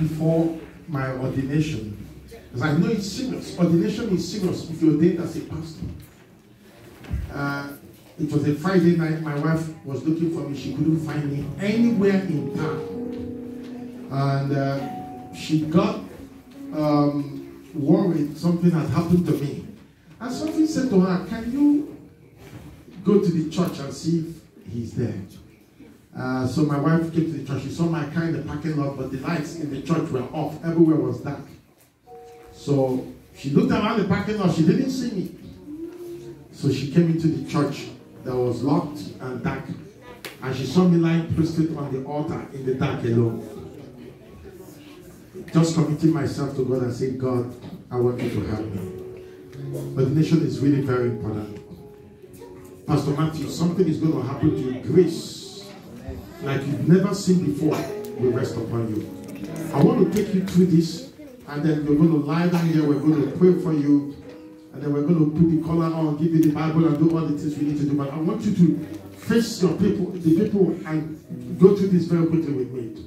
before my ordination, because I know it's serious. Ordination is serious if you're ordained as a pastor. It was a Friday night. My wife was looking for me. She couldn't find me anywhere in town. And she got worried something had happened to me. And something said to her, can you go to the church and see if he's there? So my wife came to the church. She saw my car in the parking lot, but the lights in the church were off. Everywhere was dark. So she looked around the parking lot. She didn't see me. So she came into the church that was locked and dark. And she saw me lying prostrate on the altar in the dark alone. Just committing myself to God and saying, God, I want you to help me. Ordination is really very important. Pastor Matthew, something is going to happen to you. Grace like you've never seen before will rest upon you. I want to take you through this, and then we're going to lie down here, we're going to pray for you, and then we're going to put the collar on, give you the Bible, and do all the things we need to do. But I want you to face your people, the people, and go through this very quickly with me.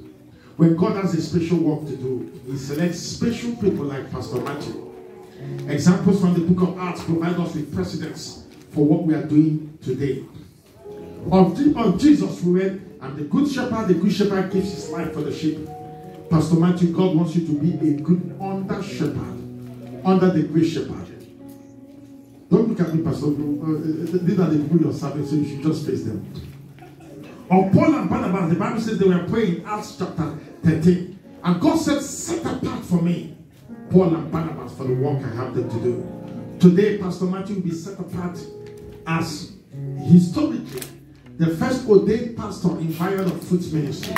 When God has a special work to do, he selects special people like Pastor Matthew. Examples from the book of Acts provide us with precedents for what we are doing today. Of Jesus we read, and the good shepherd gives his life for the sheep. Pastor Matthew, God wants you to be a good under shepherd, under the great shepherd. Don't look at me, Pastor. These are the people you're serving, so you should just face them. Of Paul and Barnabas, the Bible says they were praying in Acts chapter 13. And God said, set apart for me Paul and Barnabas for the work I have them to do. Today, Pastor Matthew will be set apart as historically the first ordained pastor in Vineyard of Fruit Ministry.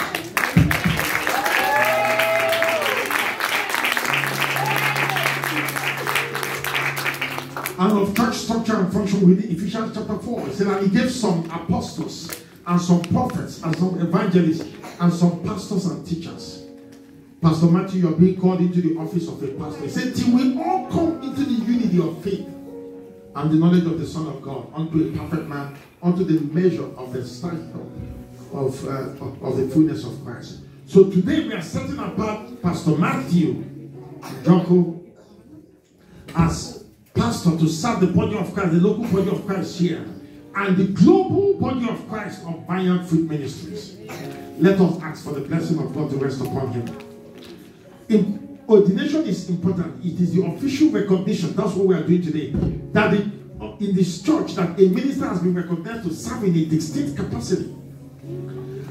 And of church structure and function within Ephesians chapter 4. It said that he gave some apostles and some prophets and some evangelists and some pastors and teachers. Pastor Matthew, you're being called into the office of a pastor. He said, till we all come into the unity of faith and the knowledge of the Son of God, unto a perfect man, unto the measure of the stature of the fullness of Christ. So today we are setting apart Pastor Matthew Joko as pastor to serve the body of Christ, the local body of Christ here, and the global body of Christ of Vineyard Fruit Ministries. Let us ask for the blessing of God to rest upon him. Ordination is important. It is the official recognition. That's what we are doing today. That in this church, that a minister has been recognized to serve in a distinct capacity.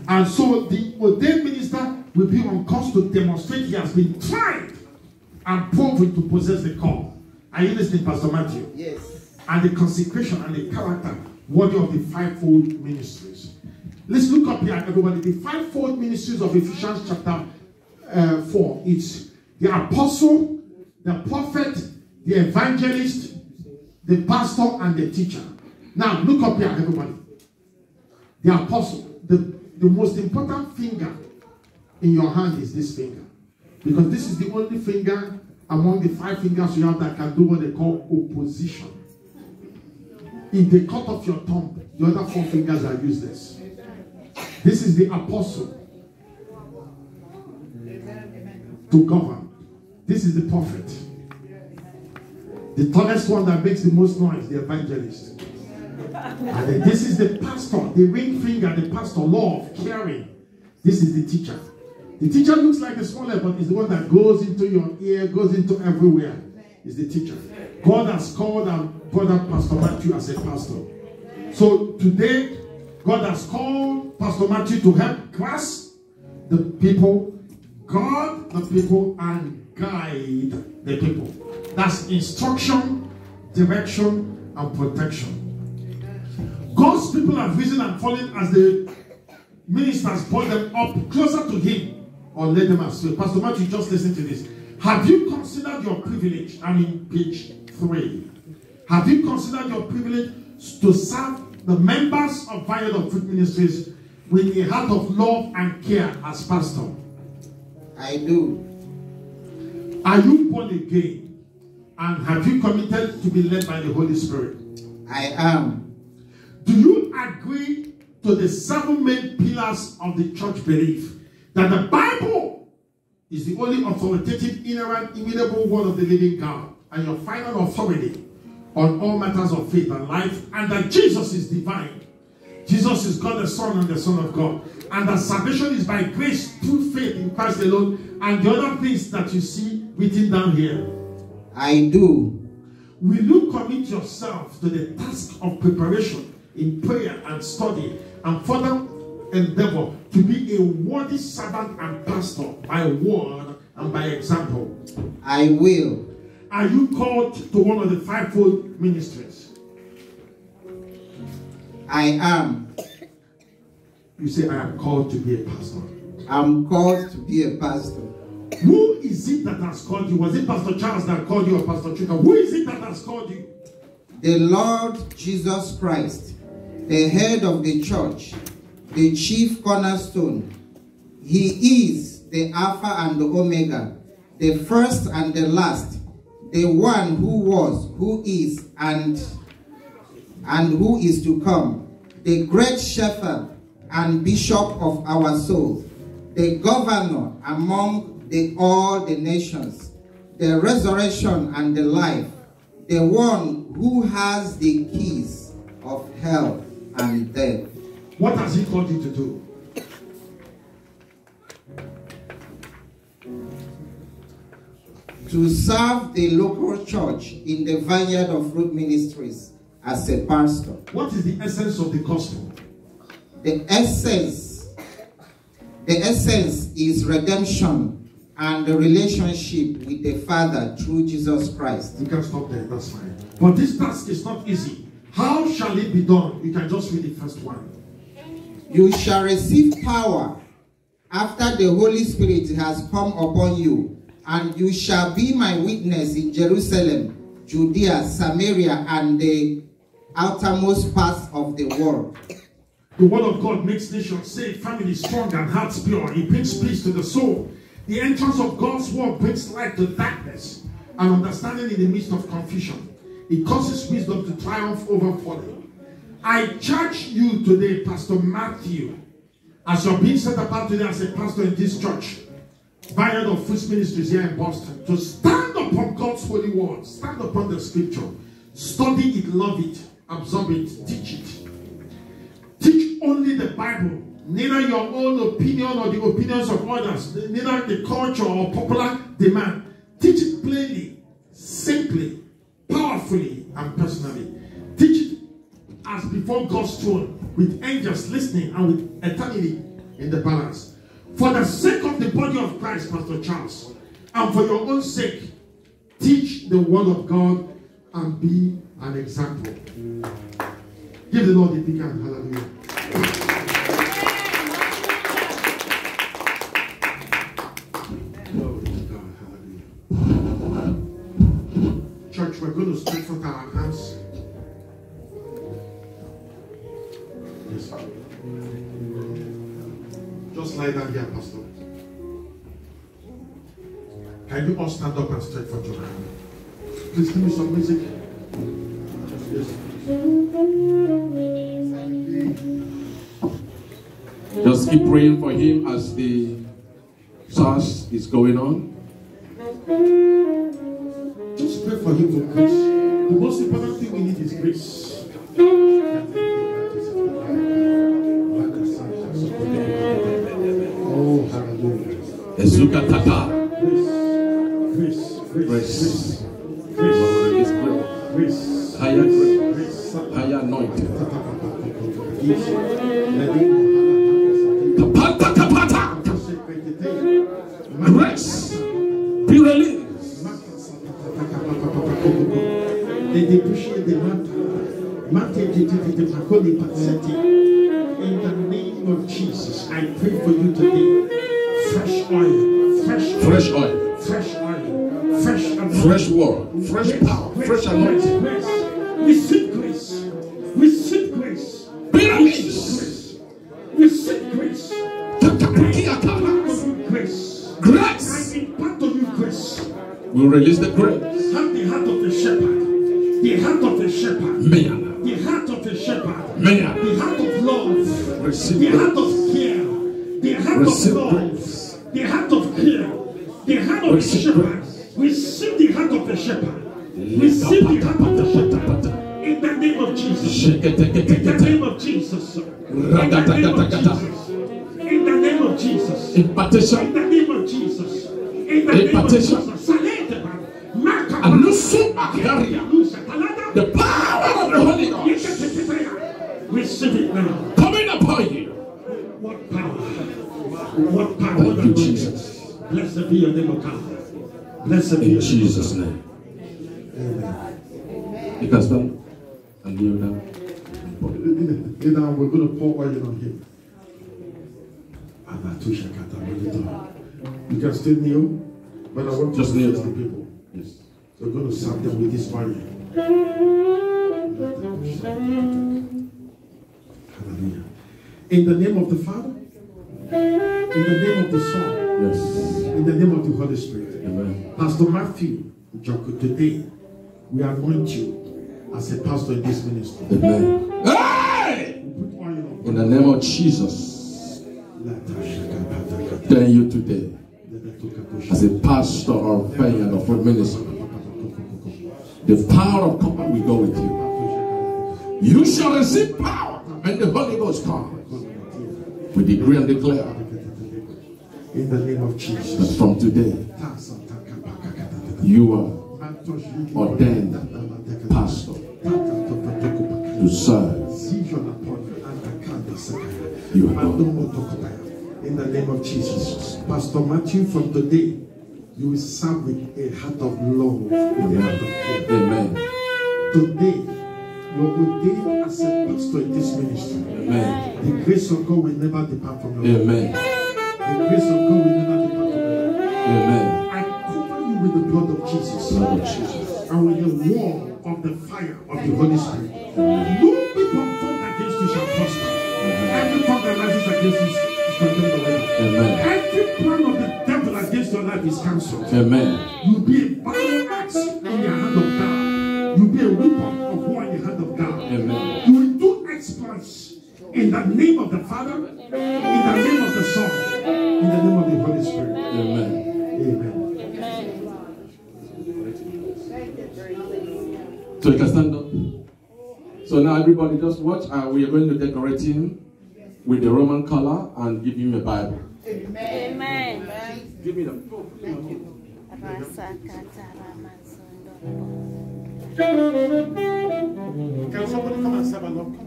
And so the ordained minister will be on course to demonstrate he has been tried and proven to possess the call. Are you listening, Pastor Matthew? Yes. And the consecration and the character worthy of the fivefold ministries. Let's look up here, everybody. The fivefold ministries of Ephesians chapter 4. It's the apostle, the prophet, the evangelist, the pastor, and the teacher. Now, look up here, everybody. The apostle, the most important finger in your hand is this finger. Because this is the only finger among the 5 fingers you have that can do what they call opposition. If they cut off your thumb, the other 4 fingers are useless. This is the apostle to govern. This is the prophet. The tallest one that makes the most noise, the evangelist. And then this is the pastor, the ring finger, the pastor, law of caring. This is the teacher. The teacher looks like the smaller, but is the one that goes into your ear, goes into everywhere. Is the teacher. God has called our brother Pastor Matthew as a pastor. So today, God has called Pastor Matthew to help grasp the people, guard the people, and guide the people. That's instruction, direction, and protection. God's people have risen and fallen as the ministers brought them up closer to him or led them astray. Pastor Matthew, just listen to this. Have you considered your privilege? I'm in page 3. Have you considered your privilege to serve the members of Vineyard of Fruit Ministries with a heart of love and care as pastor? I do. Are you born again? And have you committed to be led by the Holy Spirit? I am. Do you agree to the 7 main pillars of the church belief? That the Bible is the only authoritative, inerrant, immutable word of the living God, and your final authority on all matters of faith and life, and that Jesus is divine. Jesus is God the Son and the Son of God, and that salvation is by grace through faith in Christ alone, and the other things that you see written down here. I do. Will you commit yourself to the task of preparation in prayer and study, and further endeavor to be a worthy servant and pastor by word and by example? I will. Are you called to one of the fivefold ministries? I am. You say, I am called to be a pastor. I'm called to be a pastor. Who is it that has called you? Was it Pastor Charles that called you, or Pastor Chuka? Who is it that has called you? The Lord Jesus Christ, the head of the church, the chief cornerstone. He is the Alpha and the Omega, the first and the last, the one who was, who is, and who is to come, the great shepherd and bishop of our souls, the governor among all the nations, the resurrection and the life, the one who has the keys of hell and death. What has he called you to do? To serve the local church in the Vineyard of Fruit Ministries as a pastor. What is the essence of the gospel? The essence is redemption and the relationship with the Father through Jesus Christ. You can stop there, that's fine. But this task is not easy. How shall it be done? You can just read the first one. You shall receive power after the Holy Spirit has come upon you, and you shall be my witness in Jerusalem, Judea, Samaria, and the outermost parts of the world. The word of God makes nations safe, families strong, and hearts pure. It brings peace to the soul. The entrance of God's word brings light to darkness and understanding in the midst of confusion. It causes wisdom to triumph over folly. I charge you today, Pastor Matthew, as you're being set apart today as a pastor in this church, Vineyard of Fruit Ministries here in Boston, to stand upon God's holy word, stand upon the scripture, study it, love it, absorb it, teach it. Teach only the Bible, neither your own opinion or the opinions of others, neither the culture or popular demand. Teach it plainly, simply, powerfully, and personally. Teach it as before God's throne, with angels listening and with eternity in the balance. For the sake of the body of Christ, Pastor Charles, and for your own sake, teach the word of God and be an example. Give the Lord a big hand. Hallelujah. Glory to God. Hallelujah. Church, we're going to stretch forth our hands. Yes. Just lie down here, Pastor. Can you all stand up and stretch forth your hand? Please give me some music. Yes. Just keep praying for him as the service is going on. Just pray for him for grace. The most important thing we need is grace. Oh, hallelujah. Ezuka Tata. Grace. Grace. Grace. Grace. Higher grace. Higher anointing. Kapata kapata. Grace. Be released. They depreciate the matter. In the name of Jesus, I pray for you today. Fresh oil. Fresh oil. Fresh oil. Fresh anointing. Fresh word. Fresh power. Fresh anointing. Receive grace. Receive grace. Be released. Receive grace. Grace. Grace. I impart on you grace. We release the grace. Have the heart of the shepherd. The heart of the shepherd. Man. The heart of the shepherd. Man. The heart of love. Receive the grace. heart of care. The heart Receive of love. grace. The heart of care. The hand of the shepherd. Receive the hand of the shepherd. Receive the hand of the shepherd. In the name of Jesus. In the name of Jesus. In the name of Jesus. In the name of Jesus. Impartation. In the name of Jesus. In the name of Jesus. The power of the Holy Ghost. Receive it now. Coming upon you. What power? What power? Thank you, Jesus. Blessed be your name, O God. Blessed be In your Jesus' name. Amen. You can stand and kneel down. Now we're going to pour oil on him. You can still kneel, but I want Just to kneel bless the down. people. Yes. So we're going to serve them with this oil. Hallelujah. In the name of the Father, in the name of the Son, Yes. in the name of the Holy Spirit. Amen. Pastor Matthew Joko, today we anoint you as a pastor in this ministry. Amen. Hey! We put oil on. In the name of Jesus, thank you today as a pastor of Vineyard of Food Ministry. The power of God will go with you. You shall receive power when the Holy Ghost comes. We decree and declare In the name of that Jesus. from today you are ordained pastor to serve. You are God. In the name of Jesus. Pastor Matthew, from today, you will serve with a heart of love, with a heart of care. Amen. Today, you are ordained as a pastor in this ministry. Amen. The grace of God will never depart from your life. Amen. The grace of God will never depart from your life. Amen. I cover you with the blood of Jesus. Blood of Jesus. And with the wall of the fire of the Holy Spirit. No weapon formed against you shall prosper. Every tongue that rises against you is condemned away. Amen. Every plan of the devil against your life is cancelled. Amen. You'll be a battle axe in the hand of God. You'll be a weapon of war in the hand of God. Amen. You will do exploits in the name of the Father, in the name of the Son, in the name of the Holy Spirit. Amen. Amen. So you can stand up. So now everybody just watch. We are going to decorate him with the Roman color and give him a Bible. Amen. Give me the. Can somebody come and serve along?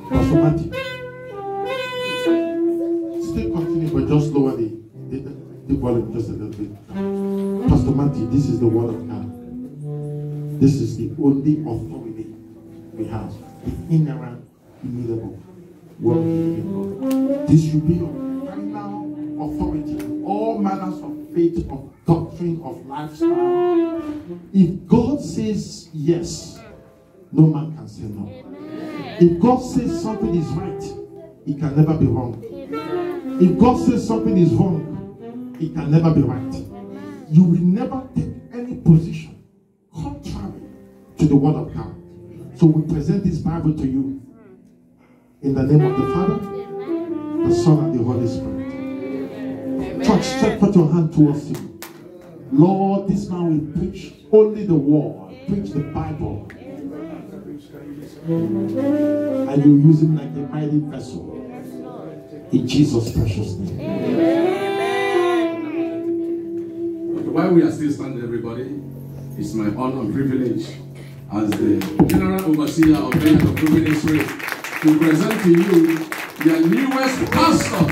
Pastor Matthew. Still continue, but just lower the volume just a little bit. Pastor Matthew, this is the word of God. This is the only authority we have. The inerrant, immutable word of the living God. This should be your final authority. All manners of faith, of doctrine, of lifestyle. If God says yes, no man can say no. If God says something is right, it can never be wrong. If God says something is wrong, it can never be right. You will never take any position contrary to the word of God. So we present this Bible to you in the name of the Father, the Son, and the Holy Spirit. Church, stretch out your hand towards him. Lord, this man will preach only the word, preach the Bible. And you use him like a mighty vessel. In Jesus' precious name. Okay, while we are still standing, everybody, it's my honor and privilege as the General Overseer of the Ministry to present to you the newest pastor,